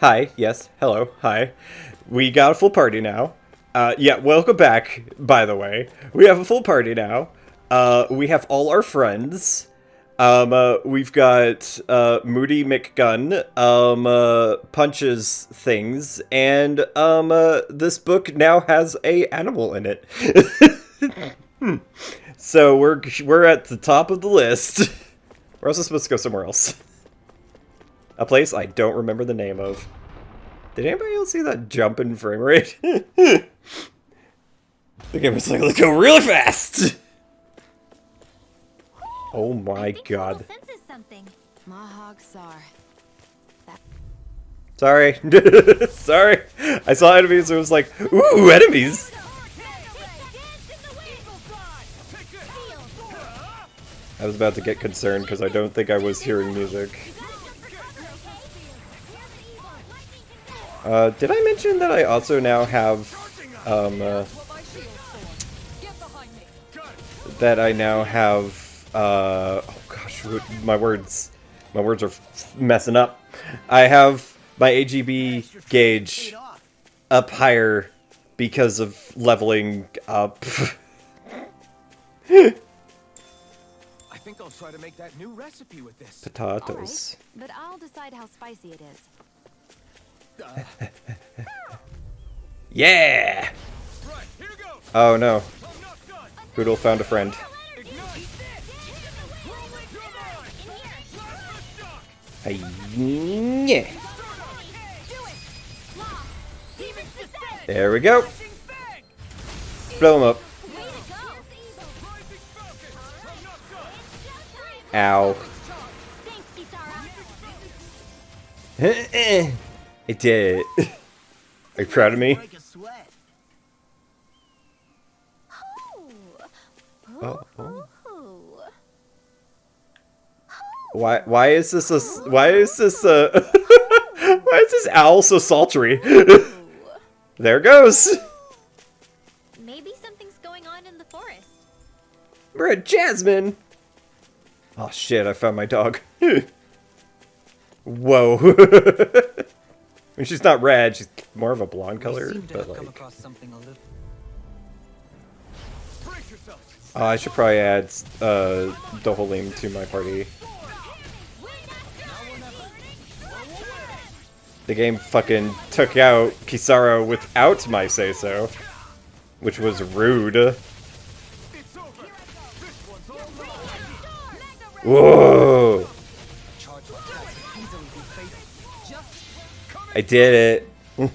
Hi, yes, hello, hi. We got a full party now. Yeah, welcome back, by the way. We have a full party now. We have all our friends. We've got, Moody McGunn, punches things, and, this book now has a animal in it. So we're at the top of the list. We're also supposed to go somewhere else. A place I don't remember the name of. Did anybody else see that jump in frame rate? The game was like, let's go really fast! Oh my god. Sorry. Sorry. I saw enemies and it was like, ooh, enemies! I was about to get concerned because I don't think I was hearing music. Did I mention that I also now have, that I now have, oh gosh, my words are messing up. I have my AGB gauge up higher because of leveling up. I think I'll try to make that new recipe with this. Potatoes. Right, but I'll decide how spicy it is. Yeah! Oh no. Poodle found a friend. Yeah. There we go. Blow him up. Ow. I did it. Are you proud of me? Oh. Why is this why is this why is this owl so sultry? There it goes. Maybe something's going on in the forest. We're at Jasmine. Oh shit, I found my dog. Whoa. I mean, she's not red, she's more of a blonde color, but like... I should probably add Doholim to my party. The game fucking took out Kisara without my say-so, which was rude. Whoa! I did it.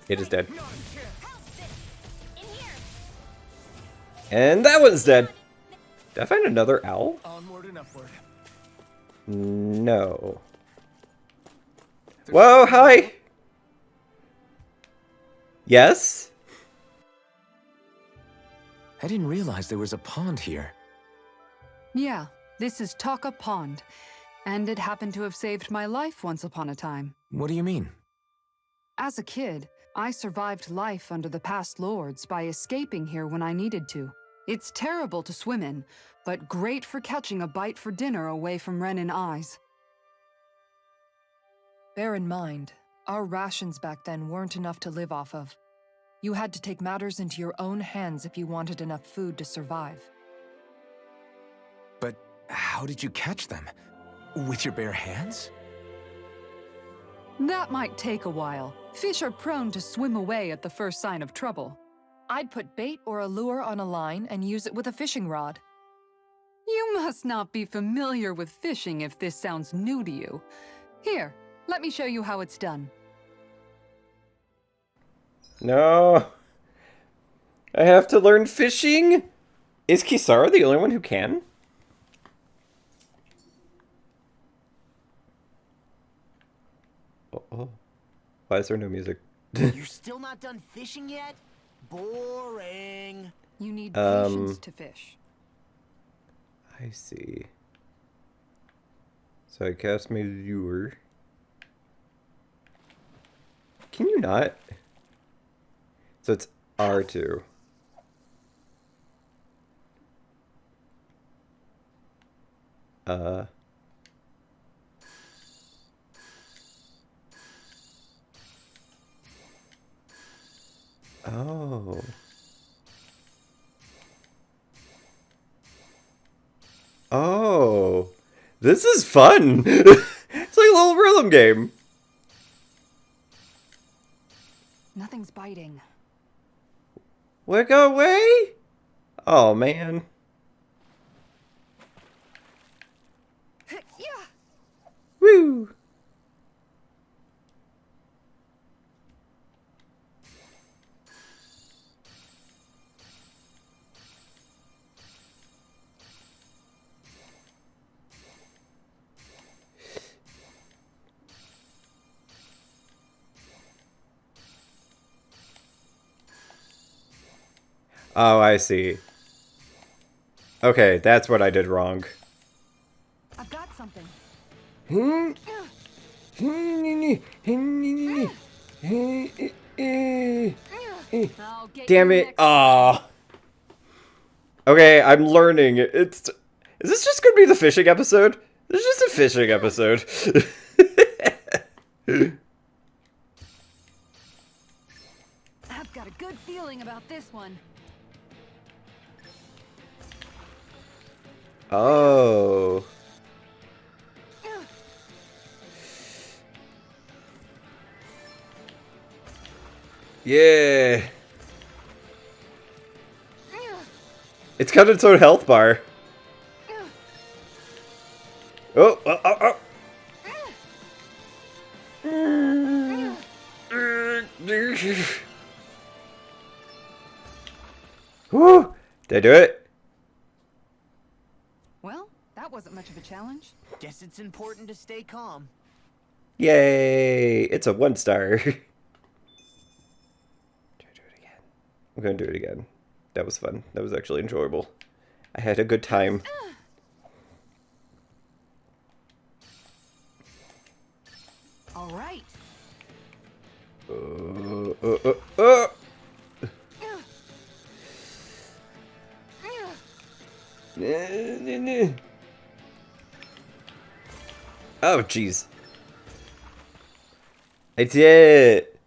It is dead. And that one's dead. Did I find another owl? No. Whoa, hi! Yes? I didn't realize there was a pond here. Yeah, this is Taka Pond, and it happened to have saved my life once upon a time. What do you mean? As a kid, I survived life under the past lords by escaping here when I needed to. It's terrible to swim in, but great for catching a bite for dinner away from Renin eyes. Bear in mind, our rations back then weren't enough to live off of. You had to take matters into your own hands if you wanted enough food to survive. But how did you catch them? With your bare hands? That might take a while. Fish are prone to swim away at the first sign of trouble. I'd put bait or a lure on a line and use it with a fishing rod. You must not be familiar with fishing if this sounds new to you. Here, let me show you how it's done. No. I have to learn fishing? Is Kisara the only one who can? Oh. Why is there no music? You're still not done fishing yet? Boring. You need patience to fish. I see. So I cast my lure. Can you not? So it's R2. Uh. Oh. Oh. This is fun. It's like a little rhythm game. Nothing's biting. Look away. Oh, man. Yeah. Woo. Oh, I see. Okay, that's what I did wrong. I've got something. I'll get Damn you it. next Aw. Okay, I'm learning. Is this just gonna be the fishing episode? This is just a fishing episode. I've got a good feeling about this one. Oh. Yeah. It's got its own health bar. Oh, oh, oh, oh. Woo! Did I do it? Well, that wasn't much of a challenge. Guess it's important to stay calm. Yay! It's a 1 star. Try to do it again. I'm gonna do it again. That was fun. That was actually enjoyable. I had a good time. All right. Uh. Oh, jeez. I did it!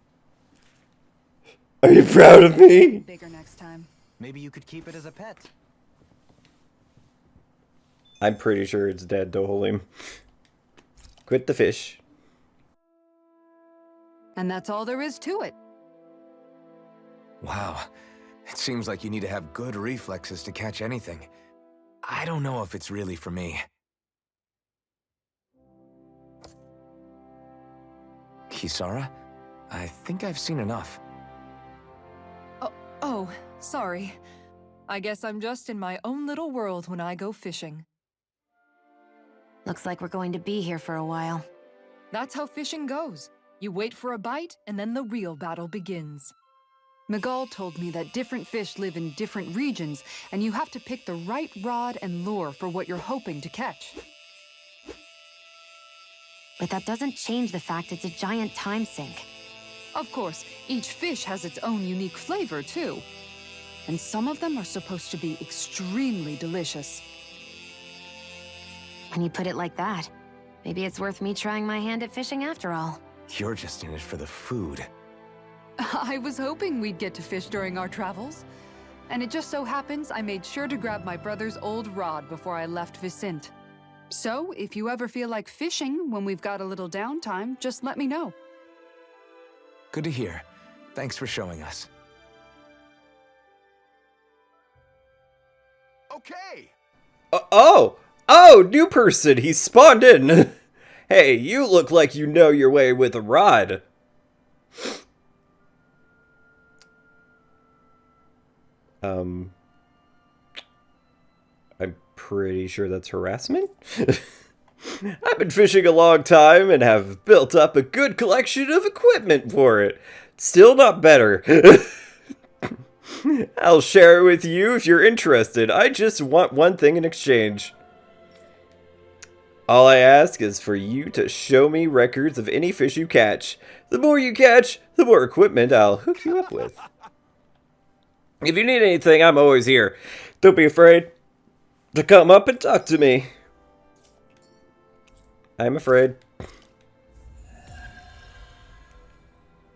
Are you proud of me? Bigger next time. Maybe you could keep it as a pet. I'm pretty sure it's dead, Doholim. Quit the fish. And that's all there is to it. Wow. It seems like you need to have good reflexes to catch anything. I don't know if it's really for me. Kisara? I think I've seen enough. Oh, sorry. I guess I'm just in my own little world when I go fishing. Looks like we're going to be here for a while. That's how fishing goes. You wait for a bite, and then the real battle begins. Miguel told me that different fish live in different regions, and you have to pick the right rod and lure for what you're hoping to catch. But that doesn't change the fact it's a giant time sink. Of course, each fish has its own unique flavor, too. And some of them are supposed to be extremely delicious. When you put it like that, maybe it's worth me trying my hand at fishing after all. You're just in it for the food. I was hoping we'd get to fish during our travels. And it just so happens I made sure to grab my brother's old rod before I left Vicente. So, if you ever feel like fishing when we've got a little downtime, just let me know. Good to hear. Thanks for showing us. Okay. Oh, new person. He spawned in. Hey, you look like you know your way with a rod. I'm pretty sure that's harassment. I've been fishing a long time and have built up a good collection of equipment for it. Still not better. I'll share it with you if you're interested. I just want one thing in exchange. All I ask is for you to show me records of any fish you catch. The more you catch, the more equipment I'll hook you up with. If you need anything, I'm always here. Don't be afraid to come up and talk to me. I'm afraid.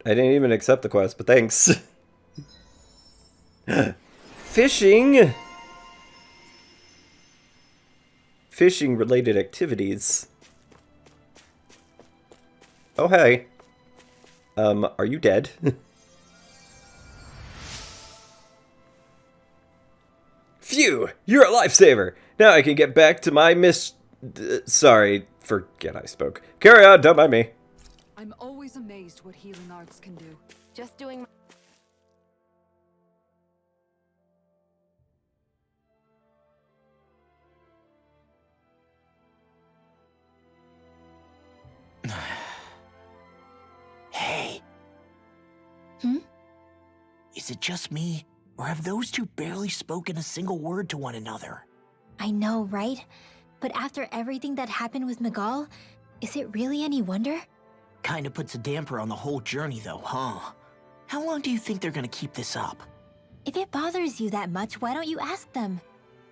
I didn't even accept the quest, but thanks. Fishing! Fishing-related activities. Oh, hey. Are you dead? Phew! You're a lifesaver! Now I can get back to my sorry, forget I spoke. Carry on, don't mind me. I'm always amazed what healing arts can do. Just doing. Hey. Hmm? Is it just me, or have those two barely spoken a single word to one another? I know, right? But after everything that happened with Miguel, is it really any wonder? Kinda puts a damper on the whole journey, though, huh? How long do you think they're gonna keep this up? If it bothers you that much, why don't you ask them?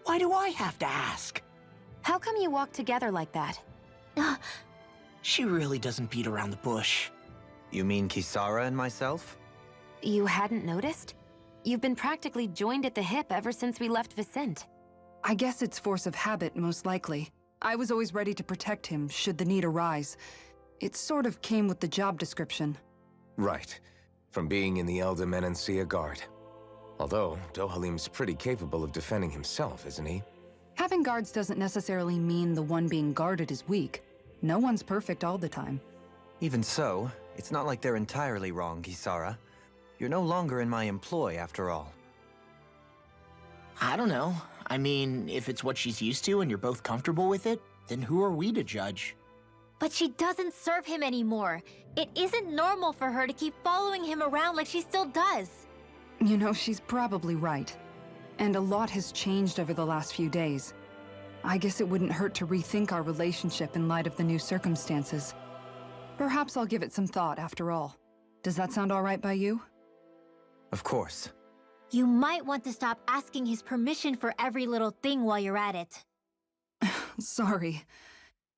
Why do I have to ask? How come you walk together like that? She really doesn't beat around the bush. You mean Kisara and myself? You hadn't noticed? You've been practically joined at the hip ever since we left Vicente. I guess it's force of habit, most likely. I was always ready to protect him, should the need arise. It sort of came with the job description. Right. From being in the Elder Menancia Guard. Although, Dohalim's pretty capable of defending himself, isn't he? Having guards doesn't necessarily mean the one being guarded is weak. No one's perfect all the time. Even so, it's not like they're entirely wrong, Kisara. You're no longer in my employ, after all. I don't know. I mean, if it's what she's used to and you're both comfortable with it, then who are we to judge? But she doesn't serve him anymore. It isn't normal for her to keep following him around like she still does. You know, she's probably right. And a lot has changed over the last few days. I guess it wouldn't hurt to rethink our relationship in light of the new circumstances. Perhaps I'll give it some thought after all. Does that sound all right by you? Of course. You might want to stop asking his permission for every little thing while you're at it. Sorry.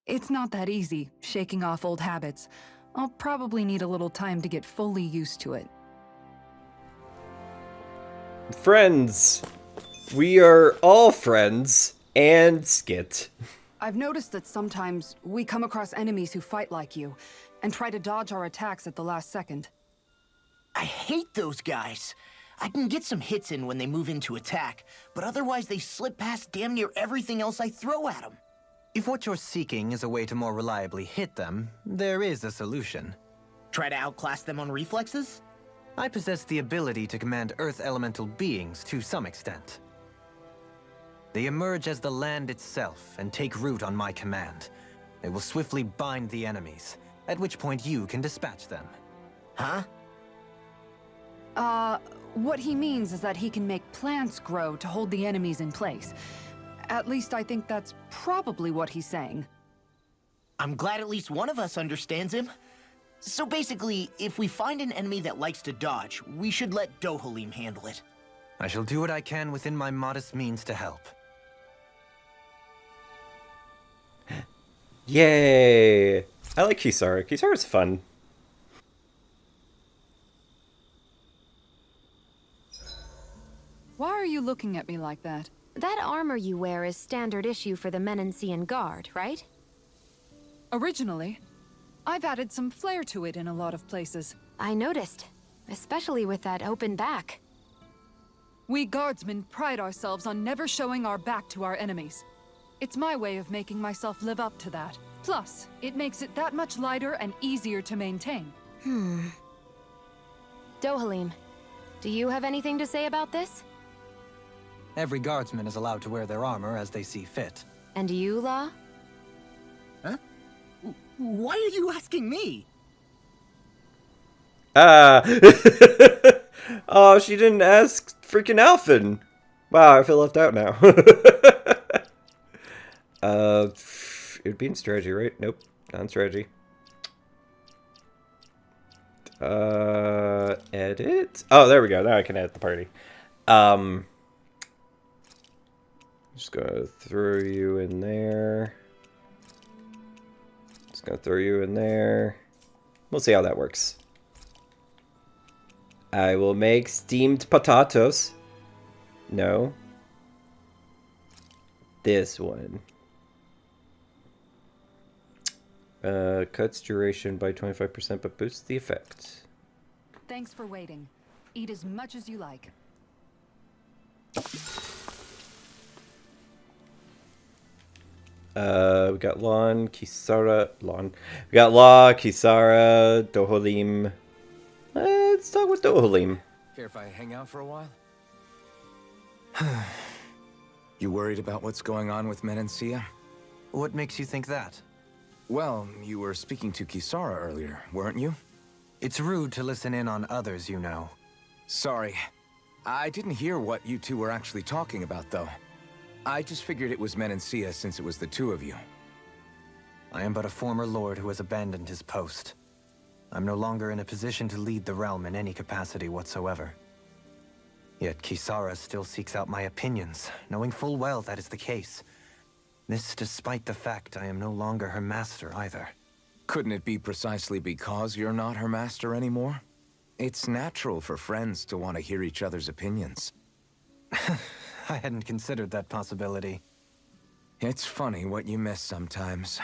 It's not that easy, shaking off old habits. I'll probably need a little time to get fully used to it. Friends. We are all friends. And Skit. I've noticed that sometimes we come across enemies who fight like you, and try to dodge our attacks at the last second. I hate those guys. I can get some hits in when they move into attack, but otherwise they slip past damn near everything else I throw at them. If what you're seeking is a way to more reliably hit them, there is a solution. Try to outclass them on reflexes? I possess the ability to command Earth elemental beings to some extent. They emerge as the land itself and take root on my command. They will swiftly bind the enemies, at which point you can dispatch them. Huh? What he means is that he can make plants grow to hold the enemies in place. At least I think that's probably what he's saying. I'm glad at least one of us understands him. So basically, if we find an enemy that likes to dodge, we should let Dohalim handle it. I shall do what I can within my modest means to help. Yay! I like Kisara. Kisara's fun. Why are you looking at me like that? That armor you wear is standard issue for the Menancian Guard, right? Originally, I've added some flair to it in a lot of places. I noticed, especially with that open back. We guardsmen pride ourselves on never showing our back to our enemies. It's my way of making myself live up to that. Plus, it makes it that much lighter and easier to maintain. Dohalim, do you have anything to say about this? Every guardsman is allowed to wear their armor as they see fit. And you, La? Huh? Why are you asking me? Ah. Oh, she didn't ask freaking Alphen. Wow, I feel left out now. It would be in strategy, right? Nope, not in strategy. Edit? Oh, there we go. Now I can edit the party. Just gonna throw you in there. Just gonna throw you in there. We'll see how that works. I will make steamed potatoes. No. This one. Cuts duration by 25% but boosts the effect. Thanks for waiting. Eat as much as you like. We got Lon, Kisara, We got La, Kisara, Dohalim. Let's talk with Dohalim. Care if I hang out for a while? You worried about what's going on with Menancia? What makes you think that? Well, you were speaking to Kisara earlier, weren't you? It's rude to listen in on others, you know. Sorry. I didn't hear what you two were actually talking about, though. I just figured it was Menancia since it was the two of you. I am but a former lord who has abandoned his post. I'm no longer in a position to lead the realm in any capacity whatsoever. Yet Kisara still seeks out my opinions, knowing full well that is the case. This despite the fact I am no longer her master either. Couldn't it be precisely because you're not her master anymore? It's natural for friends to want to hear each other's opinions. I hadn't considered that possibility. It's funny what you miss sometimes.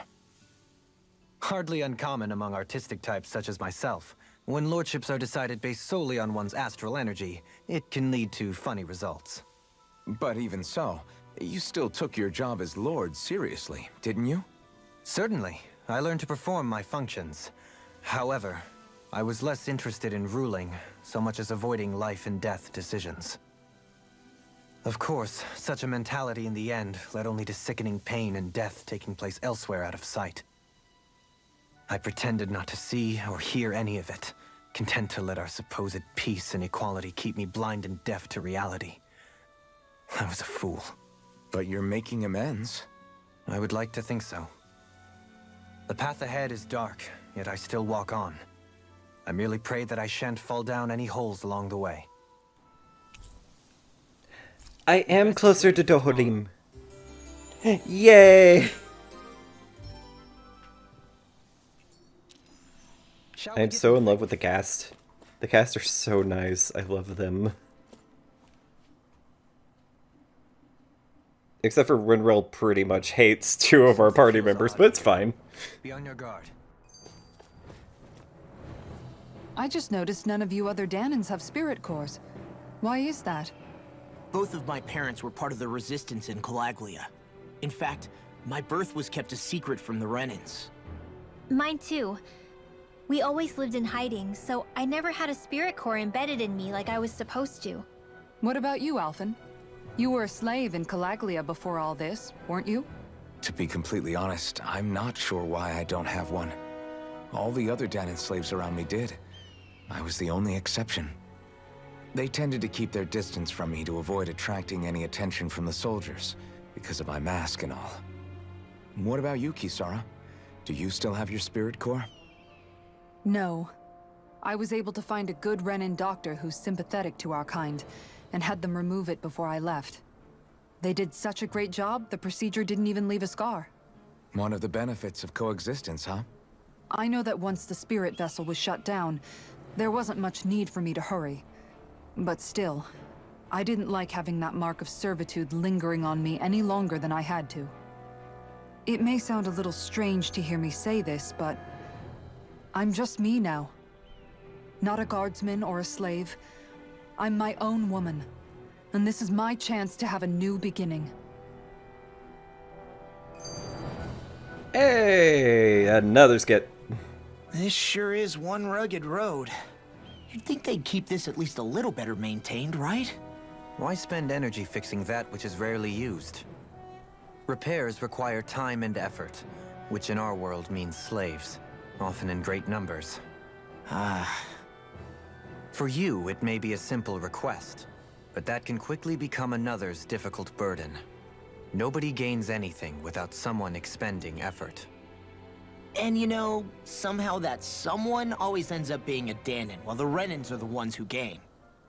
Hardly uncommon among artistic types such as myself. When lordships are decided based solely on one's astral energy, it can lead to funny results. But even so, you still took your job as lord seriously, didn't you? Certainly. I learned to perform my functions. However, I was less interested in ruling, so much as avoiding life and death decisions. Of course, such a mentality in the end led only to sickening pain and death taking place elsewhere out of sight. I pretended not to see or hear any of it, content to let our supposed peace and equality keep me blind and deaf to reality. I was a fool. But you're making amends. I would like to think so. The path ahead is dark, yet I still walk on. I merely pray that I shan't fall down any holes along the way. I am closer to Dohalim. Yay! I'm so in love with the cast. The cast are so nice. I love them. Except for Winrel pretty much hates two of our party members, but it's fine. Be on your guard. I just noticed none of you other Danans have spirit cores. Why is that? Both of my parents were part of the resistance in Calaglia. In fact, my birth was kept a secret from the Renans. Mine too. We always lived in hiding, so I never had a spirit core embedded in me like I was supposed to. What about you, Alphen? You were a slave in Calaglia before all this, weren't you? To be completely honest, I'm not sure why I don't have one. All the other Danan slaves around me did. I was the only exception. They tended to keep their distance from me to avoid attracting any attention from the soldiers, because of my mask and all. What about you, Kisara? Do you still have your spirit core? No. I was able to find a good Renan doctor who's sympathetic to our kind, and had them remove it before I left. They did such a great job, the procedure didn't even leave a scar. One of the benefits of coexistence, huh? I know that once the spirit vessel was shut down, there wasn't much need for me to hurry. But still, I didn't like having that mark of servitude lingering on me any longer than I had to. It may sound a little strange to hear me say this, but I'm just me now. Not a guardsman or a slave. I'm my own woman, and this is my chance to have a new beginning. Hey, another skit. This sure is one rugged road. You'd think they'd keep this at least a little better maintained, right? Why spend energy fixing that which is rarely used? Repairs require time and effort, which in our world means slaves, often in great numbers. For you, it may be a simple request, but that can quickly become another's difficult burden. Nobody gains anything without someone expending effort. And you know, somehow that someone always ends up being a Danan, while the Renans are the ones who gain.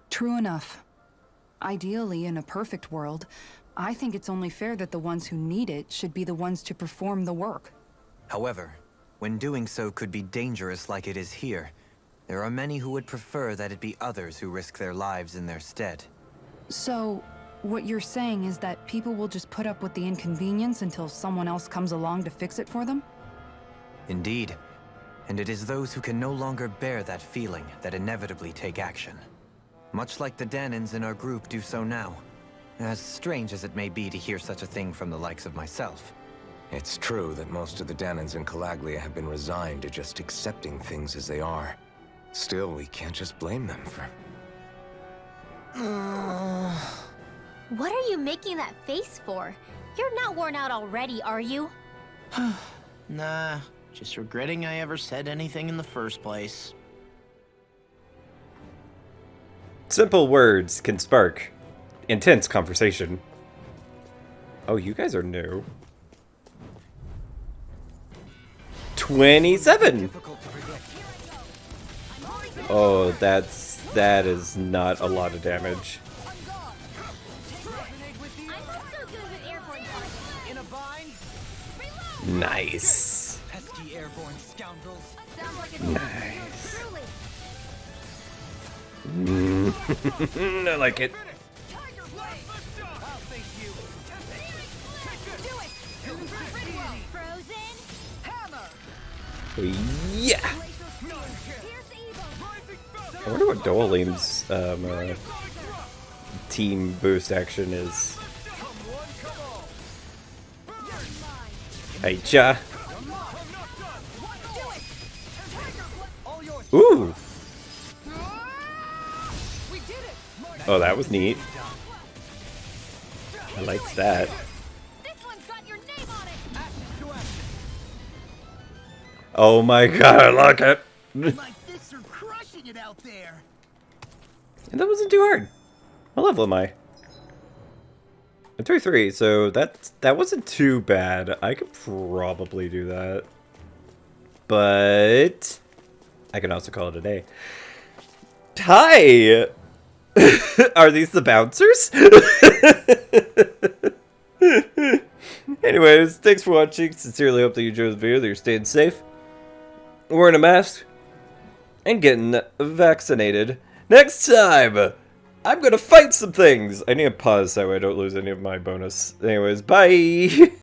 True enough. Ideally, in a perfect world, I think it's only fair that the ones who need it should be the ones to perform the work. However, when doing so could be dangerous like it is here. There are many who would prefer that it be others who risk their lives in their stead. So, what you're saying is that people will just put up with the inconvenience until someone else comes along to fix it for them? Indeed. And it is those who can no longer bear that feeling that inevitably take action. Much like the Danins in our group do so now. As strange as it may be to hear such a thing from the likes of myself. It's true that most of the Danins in Calaglia have been resigned to just accepting things as they are. Still, we can't just blame them for... What are you making that face for? You're not worn out already, are you? Nah, just regretting I ever said anything in the first place. Simple words can spark intense conversation. Oh, you guys are new. 27! Oh, that is not a lot of damage. Nice. Pesky airborne scoundrels. Nice. I like it. Yeah. I wonder what Doleem's team boost action is. Hey, ja. Ooh. Oh, that was neat. I liked that. Oh my god, I like it. My fists are crushing it out there. And that wasn't too hard. What level am I? I'm 3-3, so that wasn't too bad. I could probably do that. But I can also call it a day. Hi! Are these the bouncers? Anyways, thanks for watching. Sincerely hope that you enjoyed the video, that you're staying safe, wearing a mask, and getting vaccinated. Next time, I'm gonna fight some things. I need to pause so I don't lose any of my bonus. Anyways, bye!